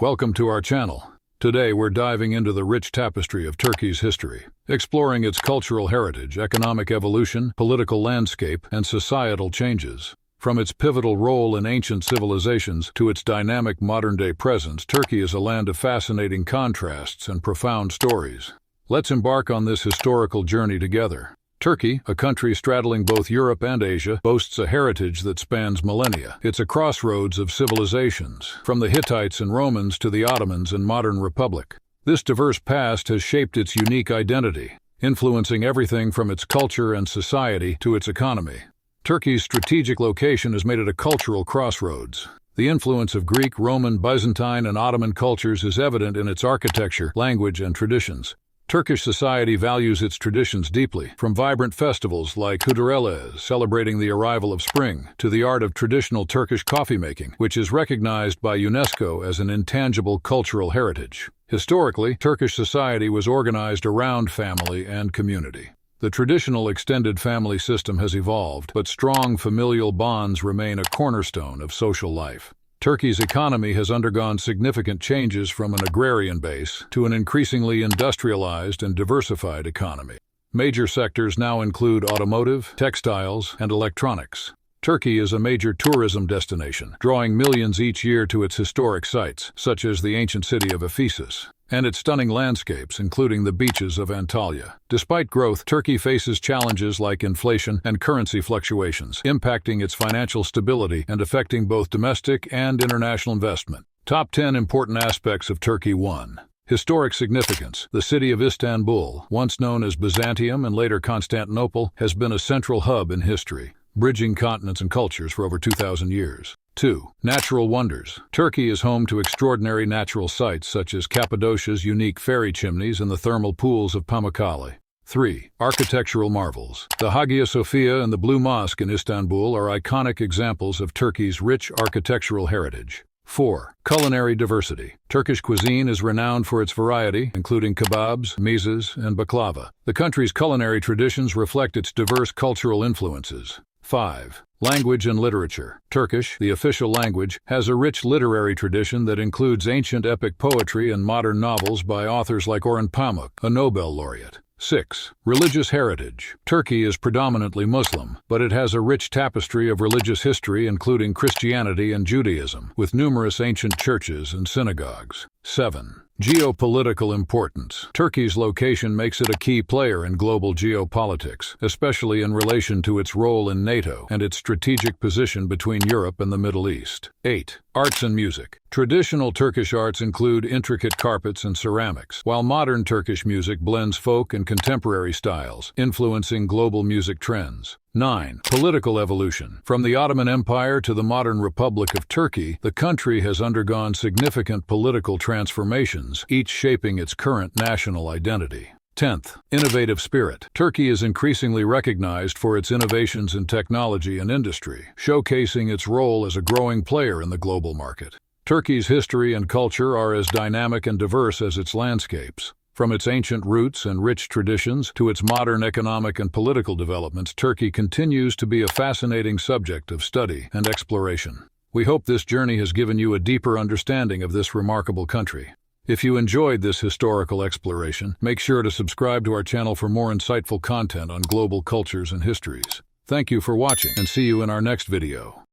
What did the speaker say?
Welcome to our channel. Today we're diving into the rich tapestry of Turkey's history, exploring its cultural heritage, economic evolution, political landscape, and societal changes. From its pivotal role in ancient civilizations to its dynamic modern-day presence, Turkey is a land of fascinating contrasts and profound stories. Let's embark on this historical journey together. Turkey, a country straddling both Europe and Asia, boasts a heritage that spans millennia. It's a crossroads of civilizations, from the Hittites and Romans to the Ottomans and modern republic. This diverse past has shaped its unique identity, influencing everything from its culture and society to its economy. Turkey's strategic location has made it a cultural crossroads. The influence of Greek, Roman, Byzantine, and Ottoman cultures is evident in its architecture, language, and traditions. Turkish society values its traditions deeply, from vibrant festivals like Kudurelles, celebrating the arrival of spring, to the art of traditional Turkish coffee making, which is recognized by UNESCO as an intangible cultural heritage. Historically, Turkish society was organized around family and community. The traditional extended family system has evolved, but strong familial bonds remain a cornerstone of social life. Turkey's economy has undergone significant changes from an agrarian base to an increasingly industrialized and diversified economy. Major sectors now include automotive, textiles, and electronics. Turkey is a major tourism destination, drawing millions each year to its historic sites, such as the ancient city of Ephesus, and its stunning landscapes, including the beaches of Antalya. Despite growth, Turkey faces challenges like inflation and currency fluctuations, impacting its financial stability and affecting both domestic and international investment. Top 10 important aspects of Turkey. 1. Historic significance. The city of Istanbul, once known as Byzantium and later Constantinople, has been a central hub in history, bridging continents and cultures for over 2,000 years. 2. Natural wonders. Turkey is home to extraordinary natural sights such as Cappadocia's unique fairy chimneys and the thermal pools of Pamukkale. 3. Architectural marvels. The Hagia Sophia and the Blue Mosque in Istanbul are iconic examples of Turkey's rich architectural heritage. 4. Culinary diversity. Turkish cuisine is renowned for its variety, including kebabs, mezes, and baklava. The country's culinary traditions reflect its diverse cultural influences. 5. Language and literature. Turkish, the official language, has a rich literary tradition that includes ancient epic poetry and modern novels by authors like Orhan Pamuk, a Nobel laureate. 6. Religious heritage. Turkey is predominantly Muslim, but it has a rich tapestry of religious history including Christianity and Judaism, with numerous ancient churches and synagogues. 7. Geopolitical importance. Turkey's location makes it a key player in global geopolitics, especially in relation to its role in NATO and its strategic position between Europe and the Middle East. 8. Arts and music. Traditional Turkish arts include intricate carpets and ceramics, while modern Turkish music blends folk and contemporary styles, influencing global music trends. 9. Political evolution. From the Ottoman Empire to the modern Republic of Turkey, the country has undergone significant political transformations, each shaping its current national identity. 10th. Innovative spirit. Turkey is increasingly recognized for its innovations in technology and industry, showcasing its role as a growing player in the global market. Turkey's history and culture are as dynamic and diverse as its landscapes. From its ancient roots and rich traditions to its modern economic and political developments, Turkey continues to be a fascinating subject of study and exploration. We hope this journey has given you a deeper understanding of this remarkable country. If you enjoyed this historical exploration, make sure to subscribe to our channel for more insightful content on global cultures and histories. Thank you for watching, and see you in our next video.